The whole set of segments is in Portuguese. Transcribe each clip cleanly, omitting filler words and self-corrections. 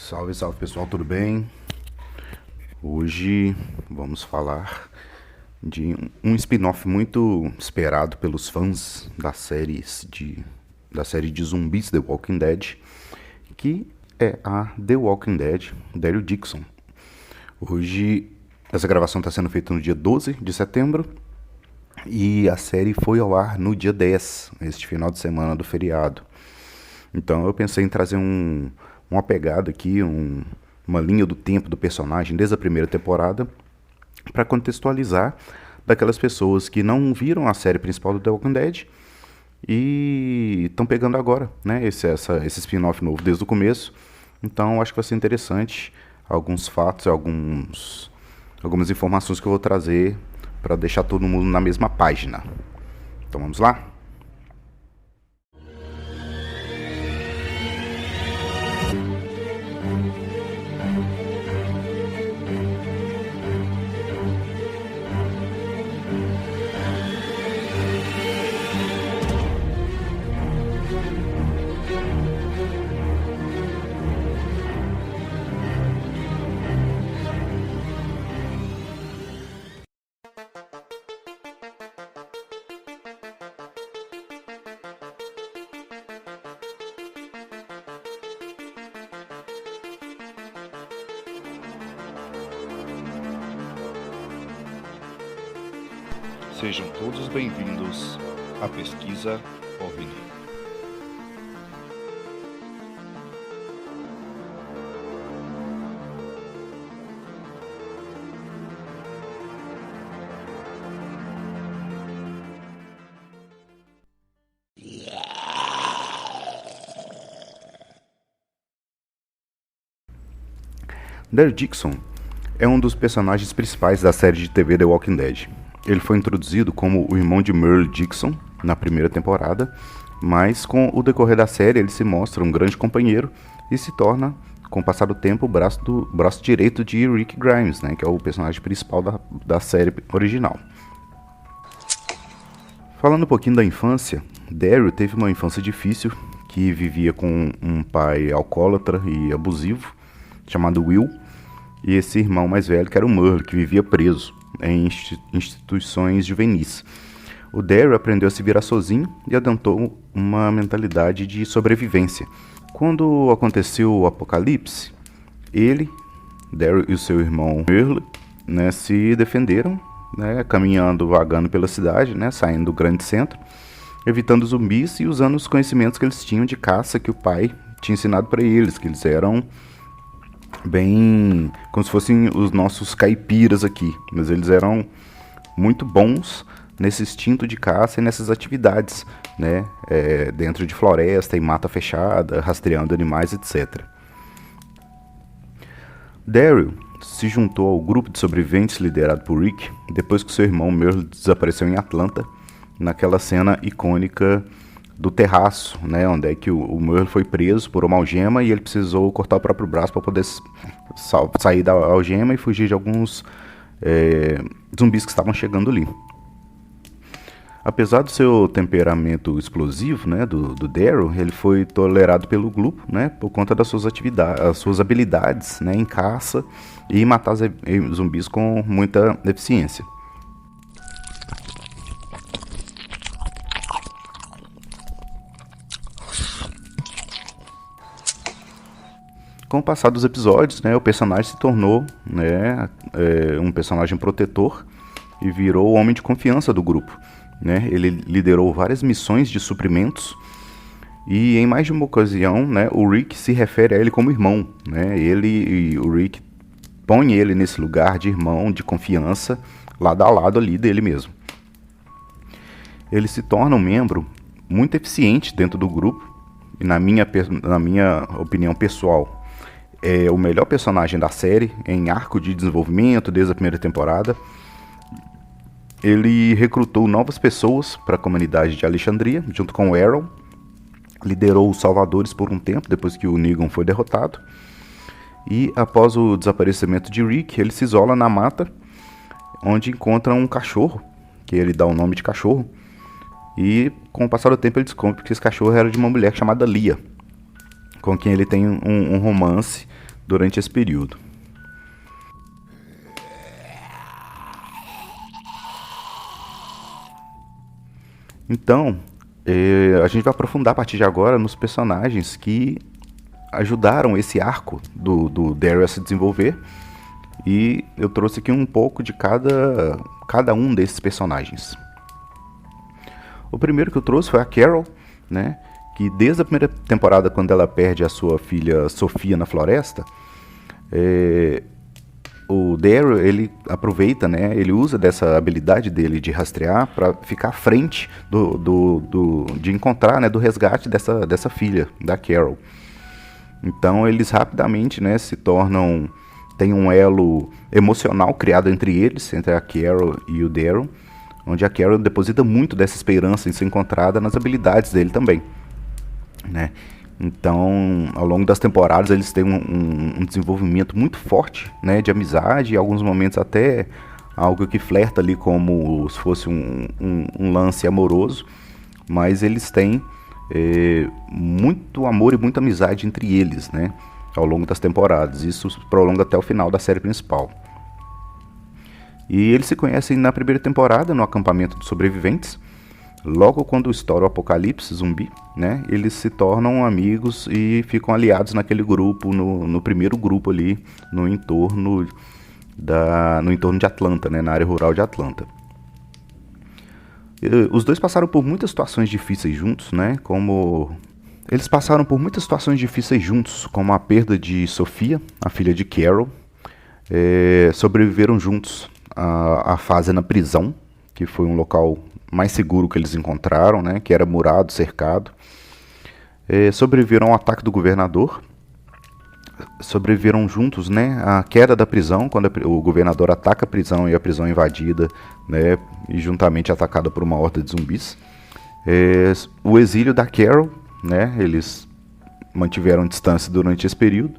Salve, salve pessoal, tudo bem? Hoje vamos falar de um spin-off muito esperado pelos fãs da série de zumbis The Walking Dead, que é a The Walking Dead, Daryl Dixon. Hoje essa gravação está sendo feita no dia 12 de setembro e a série foi ao ar no dia 10, este final de semana do feriado. Então eu pensei em trazer uma pegada aqui, uma linha do tempo do personagem desde a primeira temporada, para contextualizar daquelas pessoas que não viram a série principal do The Walking Dead e estão pegando agora, né, esse spin-off novo desde o começo. Então acho que vai ser interessante alguns fatos, algumas informações que eu vou trazer para deixar todo mundo na mesma página. Então vamos lá? Sejam todos bem-vindos à Pesquisa OVNI. Daryl Dixon é um dos personagens principais da série de TV The Walking Dead. Ele foi introduzido como o irmão de Merle Dixon na primeira temporada, mas com o decorrer da série ele se mostra um grande companheiro e se torna, com o passar do tempo, o braço direito de Rick Grimes, né, que é o personagem principal da série original. Falando um pouquinho da infância, Daryl teve uma infância difícil, que vivia com um pai alcoólatra e abusivo, chamado Will, e esse irmão mais velho, que era o Merle, que vivia preso em instituições juvenis. O Daryl aprendeu a se virar sozinho e adotou uma mentalidade de sobrevivência. Quando aconteceu o apocalipse, ele, Daryl e o seu irmão Merle, né, se defenderam, né, caminhando, vagando pela cidade, né, saindo do grande centro, evitando zumbis e usando os conhecimentos que eles tinham de caça que o pai tinha ensinado para eles, que eles eram bem como se fossem os nossos caipiras aqui, mas eles eram muito bons nesse instinto de caça e nessas atividades, né, dentro de floresta e mata fechada, rastreando animais, etc. Daryl se juntou ao grupo de sobreviventes liderado por Rick depois que seu irmão Merle desapareceu em Atlanta, naquela cena icônica do terraço, né, onde é que o Merle foi preso por uma algema e ele precisou cortar o próprio braço para poder sair da algema e fugir de alguns zumbis que estavam chegando ali. Apesar do seu temperamento explosivo, né, do Daryl, ele foi tolerado pelo grupo, né, por conta das suas habilidades, né, em caça e matar zumbis com muita eficiência. Com o passar dos episódios, né, o personagem se tornou, né, um personagem protetor e virou o homem de confiança do grupo, né? Ele liderou várias missões de suprimentos e em mais de uma ocasião, né, o Rick se refere a ele como irmão, né? O Rick põe ele nesse lugar de irmão, de confiança, lado a lado ali dele mesmo. Ele se torna um membro muito eficiente dentro do grupo e na minha opinião pessoal, é o melhor personagem da série em arco de desenvolvimento desde a primeira temporada. Ele recrutou novas pessoas para a comunidade de Alexandria, junto com o Aaron. Liderou os Salvadores por um tempo, depois que o Negan foi derrotado. E após o desaparecimento de Rick, ele se isola na mata, onde encontra um cachorro, que ele dá o nome de cachorro. E com o passar do tempo ele descobre que esse cachorro era de uma mulher chamada Lia, com quem ele tem um romance durante esse período. Então, a gente vai aprofundar a partir de agora nos personagens que ajudaram esse arco do Daryl a se desenvolver. E eu trouxe aqui um pouco de cada um desses personagens. O primeiro que eu trouxe foi a Carol, né? Que desde a primeira temporada, quando ela perde a sua filha Sofia na floresta, o Daryl, ele aproveita, né? Ele usa dessa habilidade dele de rastrear para ficar à frente de encontrar, né? Do resgate dessa filha, da Carol. Então eles rapidamente, né? Se tornam... Tem um elo emocional criado entre eles, entre a Carol e o Daryl, onde a Carol deposita muito dessa esperança em ser encontrada nas habilidades dele também, né? Então, ao longo das temporadas, eles têm um desenvolvimento muito forte, né, de amizade, e em alguns momentos até algo que flerta ali como se fosse um lance amoroso, mas eles têm muito amor e muita amizade entre eles, né, ao longo das temporadas. Isso se prolonga até o final da série principal. E eles se conhecem na primeira temporada, no acampamento dos sobreviventes. Logo quando estoura o apocalipse zumbi, né, eles se tornam amigos e ficam aliados naquele grupo, no primeiro grupo ali, no entorno de Atlanta, né, na área rural de Atlanta. Os dois passaram por muitas situações difíceis juntos, né, eles passaram por muitas situações difíceis juntos, como a perda de Sofia, a filha de Carol. Sobreviveram juntos à fase na prisão, que foi um local mais seguro que eles encontraram, né, que era murado, cercado. Sobreviveram ao ataque do governador. Sobreviveram juntos, né, à queda da prisão, quando o governador ataca a prisão e a prisão é invadida, né, e juntamente atacada por uma horda de zumbis. O exílio da Carol, né, eles mantiveram distância durante esse período,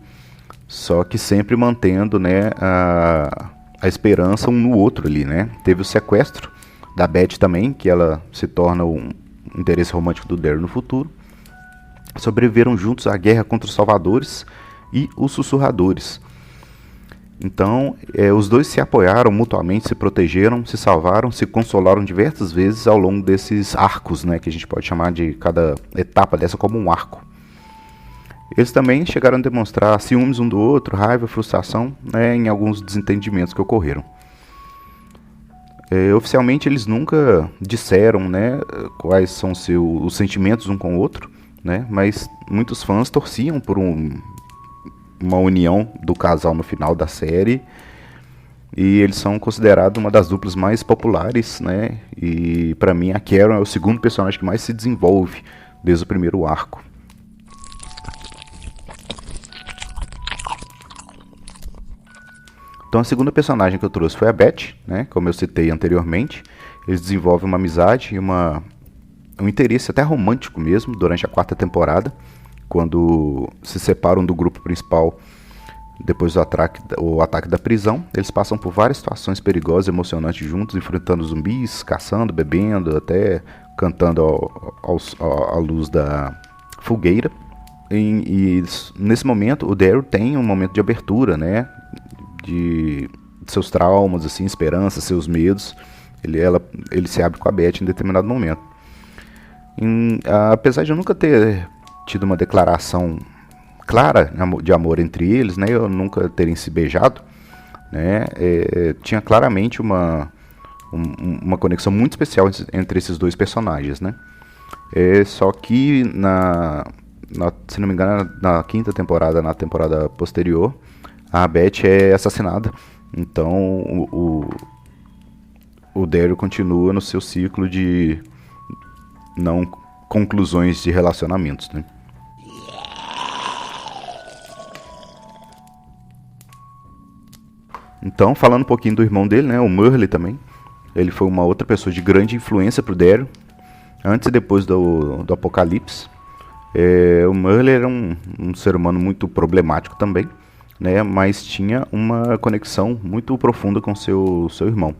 só que sempre mantendo, né, a esperança um no outro ali, né. Teve o sequestro da Beth também, que ela se torna um interesse romântico do Daryl no futuro. Sobreviveram juntos à guerra contra os Salvadores e os Sussurradores. Então, os dois se apoiaram mutuamente, se protegeram, se salvaram, se consolaram diversas vezes ao longo desses arcos, né, que a gente pode chamar de cada etapa dessa como um arco. Eles também chegaram a demonstrar ciúmes um do outro, raiva, frustração, né, em alguns desentendimentos que ocorreram. Oficialmente eles nunca disseram, né, quais são os sentimentos um com o outro, né, mas muitos fãs torciam por uma união do casal no final da série, e eles são considerados uma das duplas mais populares, né, e pra mim a Carol é o segundo personagem que mais se desenvolve desde o primeiro arco. Então a segunda personagem que eu trouxe foi a Beth, né, como eu citei anteriormente. Eles desenvolvem uma amizade e um interesse até romântico mesmo durante a quarta temporada, quando se separam do grupo principal depois do ataque da prisão. Eles passam por várias situações perigosas e emocionantes juntos, enfrentando zumbis, caçando, bebendo, até cantando à luz da fogueira. E nesse momento o Daryl tem um momento de abertura, né, de seus traumas, assim, esperanças, seus medos. Ele se abre com a Beth em determinado momento. Apesar de eu nunca ter tido uma declaração clara de amor entre eles, né, eu nunca terem se beijado, né, tinha claramente uma conexão muito especial entre esses dois personagens, né. Só que se não me engano, na quinta temporada, na temporada posterior, a Beth é assassinada. Então o Daryl continua no seu ciclo de não conclusões de relacionamentos, né? Então, falando um pouquinho do irmão dele, né, o Murley também. Ele foi uma outra pessoa de grande influência pro Daryl, antes e depois do apocalipse. O Murley era um ser humano muito problemático também, né, mas tinha uma conexão muito profunda com seu irmão.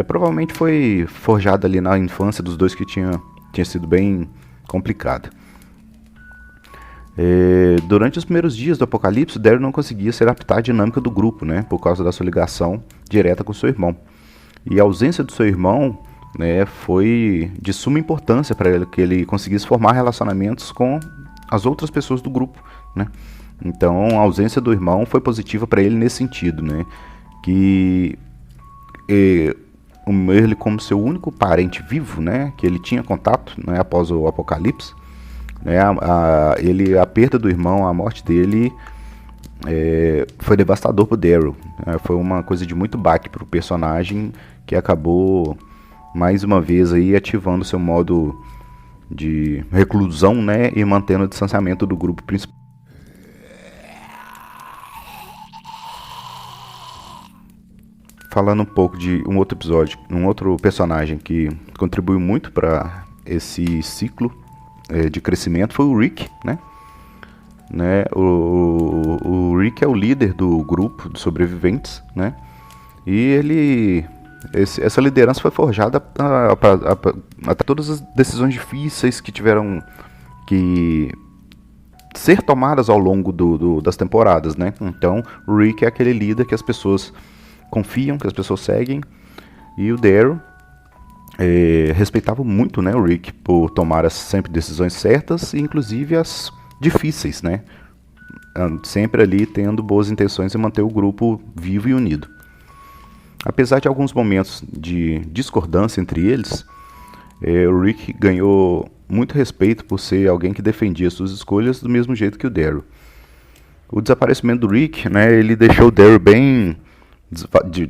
Provavelmente foi forjada ali na infância dos dois, que tinha sido bem complicada. Durante os primeiros dias do apocalipse, o Daryl não conseguia se adaptar à dinâmica do grupo, né, por causa da sua ligação direta com seu irmão. E a ausência do seu irmão, né, foi de suma importância para ele, que ele conseguisse formar relacionamentos com as outras pessoas do grupo, né. Então a ausência do irmão foi positiva para ele nesse sentido, né, que o Merle, como seu único parente vivo, né, que ele tinha contato, né, após o apocalipse, né, a perda do irmão, a morte dele, foi devastador pro Daryl. Foi uma coisa de muito baque pro personagem, que acabou mais uma vez aí ativando seu modo de reclusão, né, e mantendo o distanciamento do grupo principal. Falando um pouco de um outro episódio, um outro personagem que contribuiu muito para esse ciclo de crescimento foi o Rick, né? O Rick é o líder do grupo de sobreviventes, né? E essa liderança foi forjada para todas as decisões difíceis que tiveram que ser tomadas ao longo das temporadas, né? Então, o Rick é aquele líder que as pessoas confiam, que as pessoas seguem, e o Daryl respeitava muito, né, o Rick por tomar sempre decisões certas, inclusive as difíceis, né, sempre ali tendo boas intenções em manter o grupo vivo e unido. Apesar de alguns momentos de discordância entre eles, o Rick ganhou muito respeito por ser alguém que defendia suas escolhas do mesmo jeito que o Daryl. O desaparecimento do Rick, né, ele deixou o Daryl bem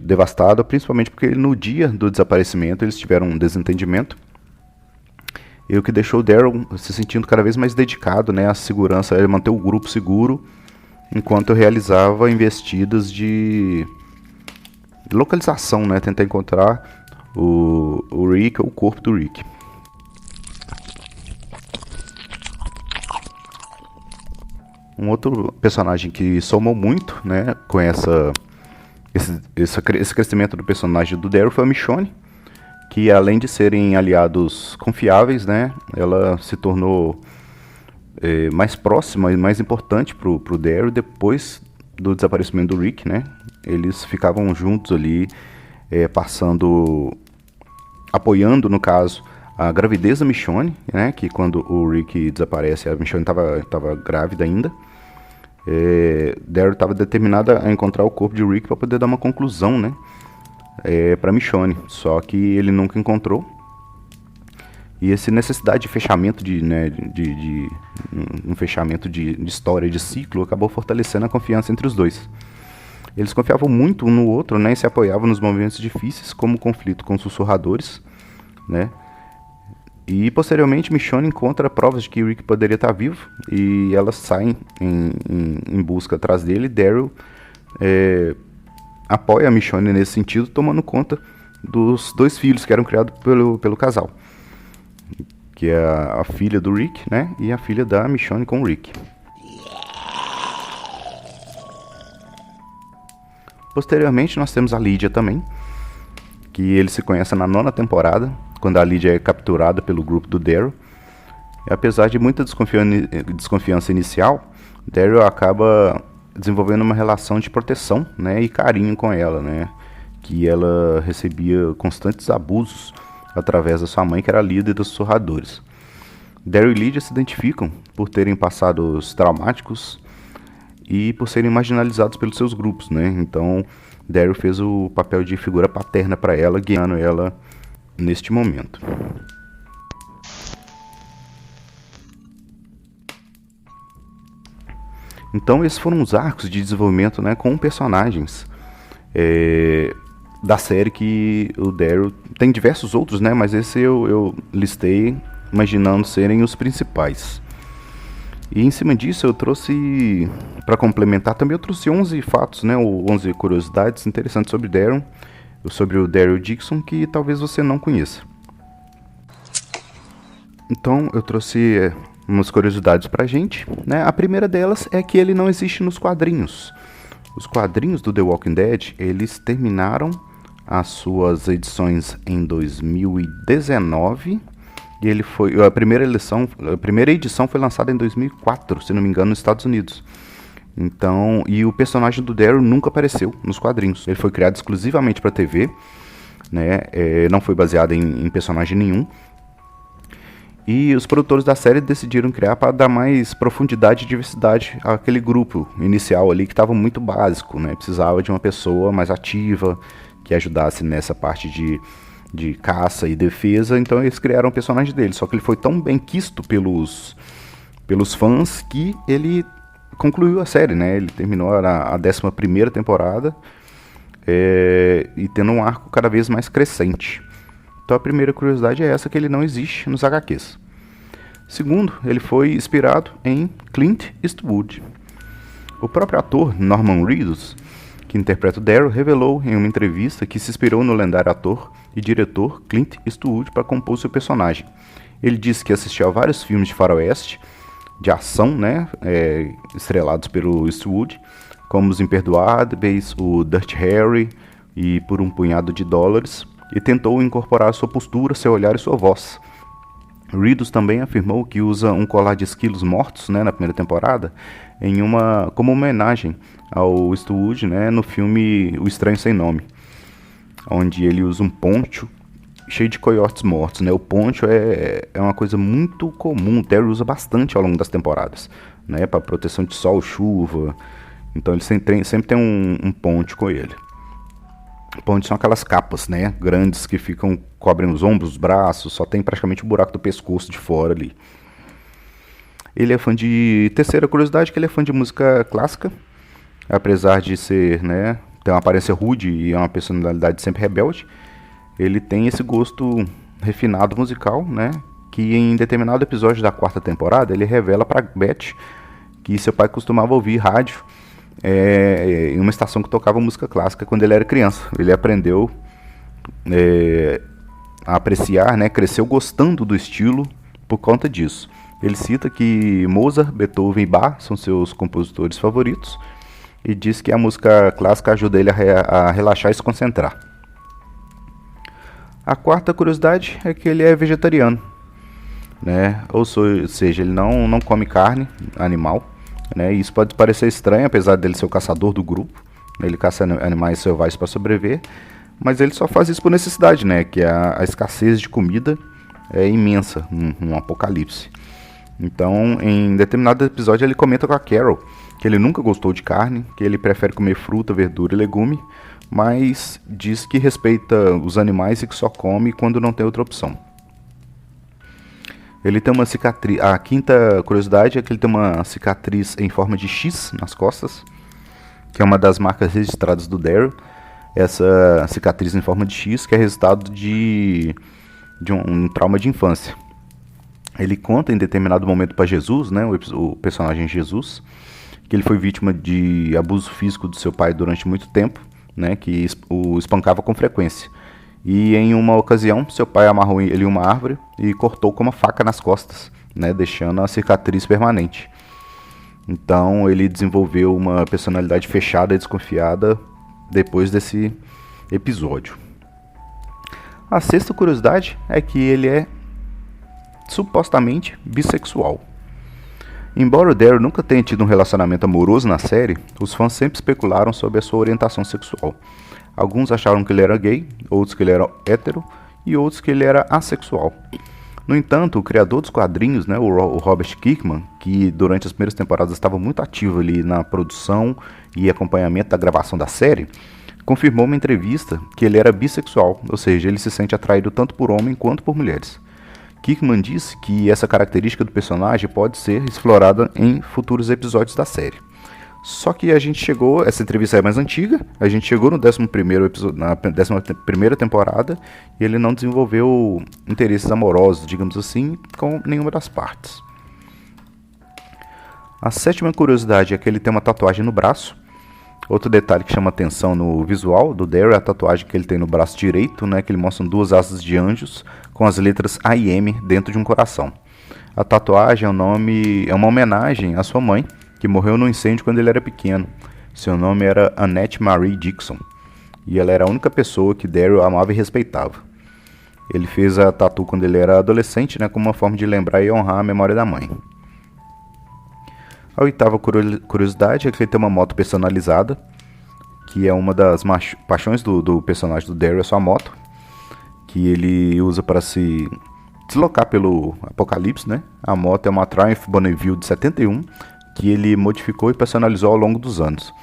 devastado, principalmente porque no dia do desaparecimento eles tiveram um desentendimento, e o que deixou o Daryl se sentindo cada vez mais dedicado, né, à segurança, a manter o grupo seguro, enquanto eu realizava investidas de localização, né, tentar encontrar o Rick, o corpo do Rick. Um outro personagem que somou muito, né, com esse crescimento do personagem do Daryl foi a Michonne, que além de serem aliados confiáveis, né, ela se tornou mais próxima e mais importante pro Daryl depois do desaparecimento do Rick, né. Eles ficavam juntos ali, apoiando, no caso, a gravidez da Michonne, né, que quando o Rick desaparece, a Michonne estava grávida ainda. Daryl estava determinado a encontrar o corpo de Rick para poder dar uma conclusão, né, para Michonne, só que ele nunca encontrou. E essa necessidade de fechamento um fechamento de história, de ciclo, acabou fortalecendo a confiança entre os dois. Eles confiavam muito um no outro, né, e se apoiavam nos momentos difíceis, como o conflito com os sussurradores, né. E posteriormente Michonne encontra provas de que Rick poderia estar vivo, e elas saem em busca atrás dele. Daryl apoia a Michonne nesse sentido, tomando conta dos dois filhos que eram criados pelo casal, que é a filha do Rick, né, e a filha da Michonne com o Rick. Posteriormente nós temos a Lydia também, que eles se conhecem na 9ª temporada, quando a Lydia é capturada pelo grupo do Daryl. E apesar de muita desconfiança inicial, Daryl acaba desenvolvendo uma relação de proteção, né, e carinho com ela, né, que ela recebia constantes abusos através da sua mãe, que era a líder dos sussurradores. Daryl e Lydia se identificam por terem passados traumáticos e por serem marginalizados pelos seus grupos, né. Então Daryl fez o papel de figura paterna para ela, guiando ela neste momento. Então esses foram os arcos de desenvolvimento, né, com personagens da série, que o Daryl tem diversos outros, né, mas esse eu listei imaginando serem os principais. E em cima disso eu trouxe, para complementar também, eu trouxe 11 fatos, né, ou 11 curiosidades interessantes sobre Daryl, sobre o Daryl Dixon, que talvez você não conheça. Então eu trouxe umas curiosidades pra gente, né? A primeira delas é que ele não existe nos quadrinhos. Os quadrinhos do The Walking Dead, eles terminaram as suas edições em 2019, E ele foi a primeira edição foi lançada em 2004, se não me engano, nos Estados Unidos. Então, e o personagem do Daryl nunca apareceu nos quadrinhos. Ele foi criado exclusivamente para TV, né? Não foi baseado em personagem nenhum. E os produtores da série decidiram criar para dar mais profundidade e diversidade àquele grupo inicial ali que estava muito básico, né? Precisava de uma pessoa mais ativa que ajudasse nessa parte de caça e defesa. Então eles criaram o personagem dele. Só que ele foi tão bem quisto pelos fãs que ele concluiu a série, né? Ele terminou a 11ª temporada e tendo um arco cada vez mais crescente. Então a primeira curiosidade é essa, que ele não existe nos HQs. Segundo, ele foi inspirado em Clint Eastwood. O próprio ator Norman Reedus, que interpreta o Daryl, revelou em uma entrevista que se inspirou no lendário ator e diretor Clint Eastwood para compor seu personagem. Ele disse que assistiu a vários filmes de faroeste, de ação, né, estrelados pelo Eastwood, como Os Imperdoáveis, o Dirty Harry e Por um Punhado de Dólares, e tentou incorporar sua postura, seu olhar e sua voz. Reedus também afirmou que usa um colar de esquilos mortos, né, na primeira temporada, como homenagem ao Eastwood, né, no filme O Estranho Sem Nome, onde ele usa um poncho cheio de coiotes mortos, né? O poncho é uma coisa muito comum, o Terry usa bastante ao longo das temporadas, né, para proteção de sol, chuva. Então ele sempre tem um poncho com ele. Pontes são aquelas capas, né, grandes que cobrem os ombros, os braços, só tem praticamente o buraco do pescoço de fora ali. Ele é fã de... Terceira curiosidade, que ele é fã de música clássica, apesar de ser, né, ter uma aparência rude e uma personalidade sempre rebelde, ele tem esse gosto refinado musical, né, que em determinado episódio da 4ª temporada ele revela para Beth que seu pai costumava ouvir rádio em uma estação que tocava música clássica quando ele era criança. Ele aprendeu a apreciar, né, cresceu gostando do estilo por conta disso. Ele cita que Mozart, Beethoven e Bach são seus compositores favoritos e diz que a música clássica ajuda ele a relaxar e se concentrar. A quarta curiosidade é que ele é vegetariano, né? Ou seja, ele não come carne animal, né? Isso pode parecer estranho, apesar dele ser o caçador do grupo, né? Ele caça animais selvagens para sobreviver, mas ele só faz isso por necessidade, né? Que a escassez de comida é imensa num apocalipse. Então, em determinado episódio, ele comenta com a Carol que ele nunca gostou de carne, que ele prefere comer fruta, verdura e legume, mas diz que respeita os animais e que só come quando não tem outra opção. Ele tem uma cicatriz. A quinta curiosidade é que ele tem uma cicatriz em forma de X nas costas, que é uma das marcas registradas do Daryl. Essa cicatriz em forma de X, que é resultado de um trauma de infância. Ele conta em determinado momento para Jesus, né, o personagem Jesus, que ele foi vítima de abuso físico do seu pai durante muito tempo, né, que o espancava com frequência. E em uma ocasião, seu pai amarrou ele em uma árvore e cortou com uma faca nas costas, né, deixando a cicatriz permanente. Então ele desenvolveu uma personalidade fechada e desconfiada depois desse episódio. A sexta curiosidade é que ele é supostamente bissexual. Embora o Daryl nunca tenha tido um relacionamento amoroso na série, os fãs sempre especularam sobre a sua orientação sexual. Alguns acharam que ele era gay, outros que ele era hétero e outros que ele era assexual. No entanto, o criador dos quadrinhos, né, o Robert Kirkman, que durante as primeiras temporadas estava muito ativo ali na produção e acompanhamento da gravação da série, confirmou em uma entrevista que ele era bissexual, ou seja, ele se sente atraído tanto por homens quanto por mulheres. Kirkman disse que essa característica do personagem pode ser explorada em futuros episódios da série. Só que essa entrevista é mais antiga, a gente chegou no 11º episódio, na 11ª temporada, e ele não desenvolveu interesses amorosos, digamos assim, com nenhuma das partes. A sétima curiosidade é que ele tem uma tatuagem no braço. Outro detalhe que chama atenção no visual do Daryl é a tatuagem que ele tem no braço direito, né, que ele mostra 2 asas de anjos com as letras A e M dentro de um coração. A tatuagem é uma homenagem à sua mãe, que morreu num incêndio quando ele era pequeno. Seu nome era Annette Marie Dixon, e ela era a única pessoa que Daryl amava e respeitava. Ele fez a tatu quando ele era adolescente, né, como uma forma de lembrar e honrar a memória da mãe. A oitava curiosidade é que ele tem uma moto personalizada, que é uma das paixões do personagem do Daryl, é sua moto, que ele usa para se deslocar pelo apocalipse, né? A moto é uma Triumph Bonneville de 71, que ele modificou e personalizou ao longo dos anos.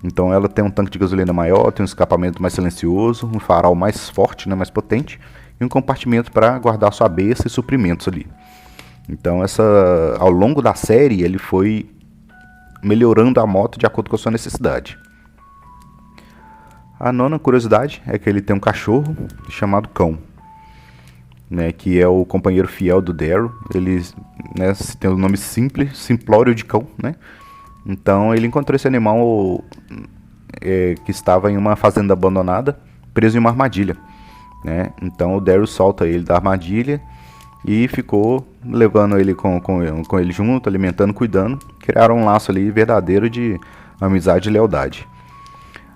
Então ela tem um tanque de gasolina maior, tem um escapamento mais silencioso, um farol mais forte, né, mais potente, e um compartimento para guardar sua besta e suprimentos ali. Então ao longo da série ele foi melhorando a moto de acordo com a sua necessidade. A nona curiosidade é que ele tem um cachorro chamado Cão, né, que é o companheiro fiel do Daryl. Ele, né, tem o nome simplório de cão, né? Então ele encontrou esse animal que estava em uma fazenda abandonada, preso em uma armadilha, né? Então o Daryl solta ele da armadilha e ficou levando ele com ele junto, alimentando, cuidando. Criaram um laço ali verdadeiro de amizade e lealdade.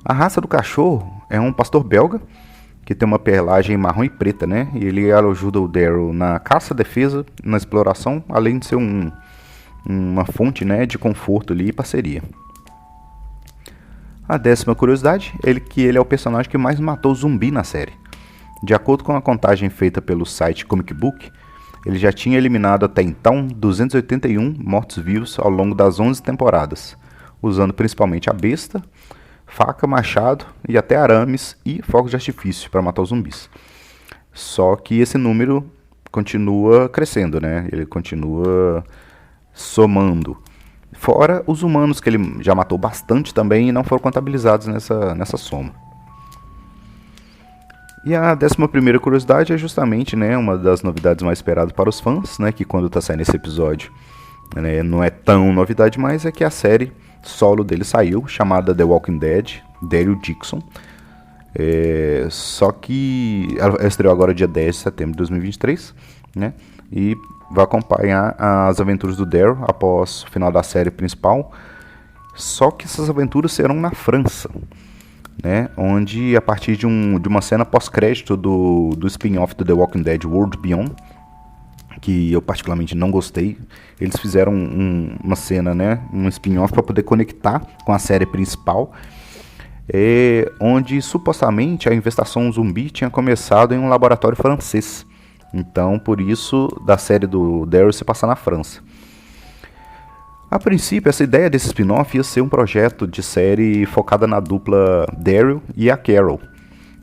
A raça do cachorro é um pastor belga, que tem uma pelagem marrom e preta, né? E ele ajuda o Daryl na caça, defesa, na exploração, além de ser uma fonte, né, de conforto ali e parceria. A 10ª curiosidade é que ele é o personagem que mais matou zumbi na série. De acordo com a contagem feita pelo site Comic Book, ele já tinha eliminado até então 281 mortos-vivos ao longo das 11 temporadas, usando principalmente a besta, faca, machado e até arames e fogos de artifício para matar os zumbis. Só que esse número continua crescendo, né? Ele continua somando. Fora os humanos, que ele já matou bastante também e não foram contabilizados nessa soma. E a 11ª curiosidade é justamente, né, uma das novidades mais esperadas para os fãs, né, que quando está saindo esse episódio, né, não é tão novidade mais, é que a série solo dele saiu, chamada The Walking Dead, Daryl Dixon. Só que ela estreou agora dia 10 de setembro de 2023, né, e vai acompanhar as aventuras do Daryl após o final da série principal. Só que essas aventuras serão na França, né, onde a partir de uma cena pós-crédito do spin-off do The Walking Dead World Beyond, que eu particularmente não gostei, eles fizeram uma cena, né, um spin-off para poder conectar com a série principal, onde supostamente a infestação zumbi tinha começado em um laboratório francês. Então, por isso, da série do Daryl se passar na França. A princípio, essa ideia desse spin-off ia ser um projeto de série focada na dupla Daryl e a Carol.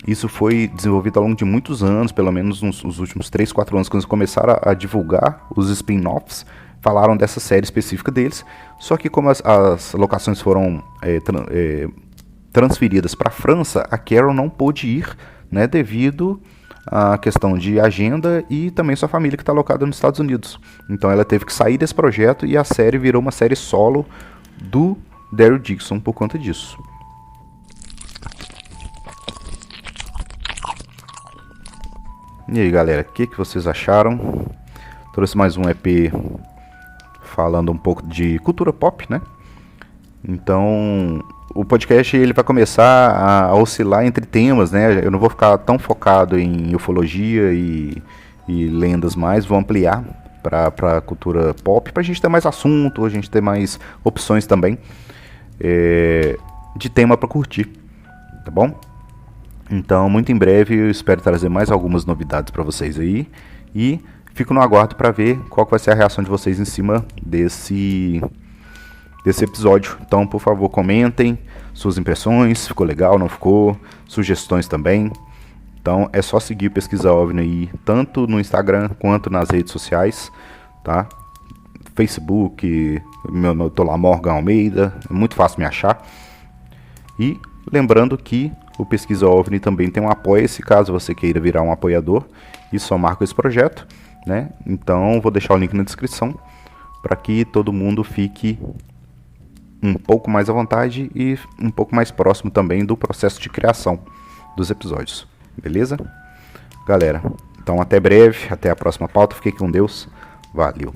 Isso foi desenvolvido ao longo de muitos anos, pelo menos nos últimos 3, 4 anos, quando eles começaram a divulgar os spin-offs, falaram dessa série específica deles. Só que como as locações foram transferidas para a França, a Carol não pôde ir, né, devido a questão de agenda e também sua família que está alocada nos Estados Unidos. Então ela teve que sair desse projeto e a série virou uma série solo do Daryl Dixon por conta disso. E aí, galera, o que vocês acharam? Trouxe mais um EP falando um pouco de cultura pop, né? Então, o podcast ele vai começar a oscilar entre temas, né? Eu não vou ficar tão focado em ufologia e lendas mais, vou ampliar para cultura pop, para a gente ter mais assunto, a gente ter mais opções também de tema para curtir, tá bom? Então, muito em breve eu espero trazer mais algumas novidades para vocês aí e fico no aguardo para ver qual vai ser a reação de vocês em cima desse episódio. Então, por favor, comentem suas impressões, ficou legal, não ficou, sugestões também. Então, é só seguir Pesquisa OVNI aí, tanto no Instagram quanto nas redes sociais, tá? Facebook, eu tô lá, Morgan Almeida, é muito fácil me achar. E lembrando que o Pesquisa OVNI também tem um apoia-se, caso você queira virar um apoiador e somar com esse projeto, né? Então, vou deixar o link na descrição para que todo mundo fique um pouco mais à vontade e um pouco mais próximo também do processo de criação dos episódios, beleza? Galera, então até breve, até a próxima pauta, fiquem com Deus, valeu!